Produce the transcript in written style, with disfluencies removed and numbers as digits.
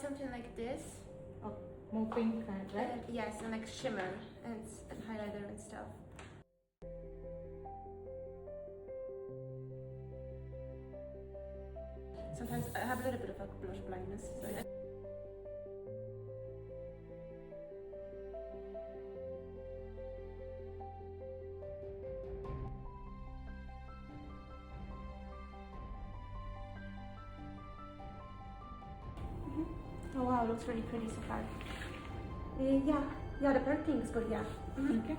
something like this. Oh, more pink kind, right? Yes, and like shimmer and highlighter and stuff. Sometimes I have a little bit of a blush blindness. So Oh wow, it looks really pretty so far. Yeah, the purple is good, yeah. Okay.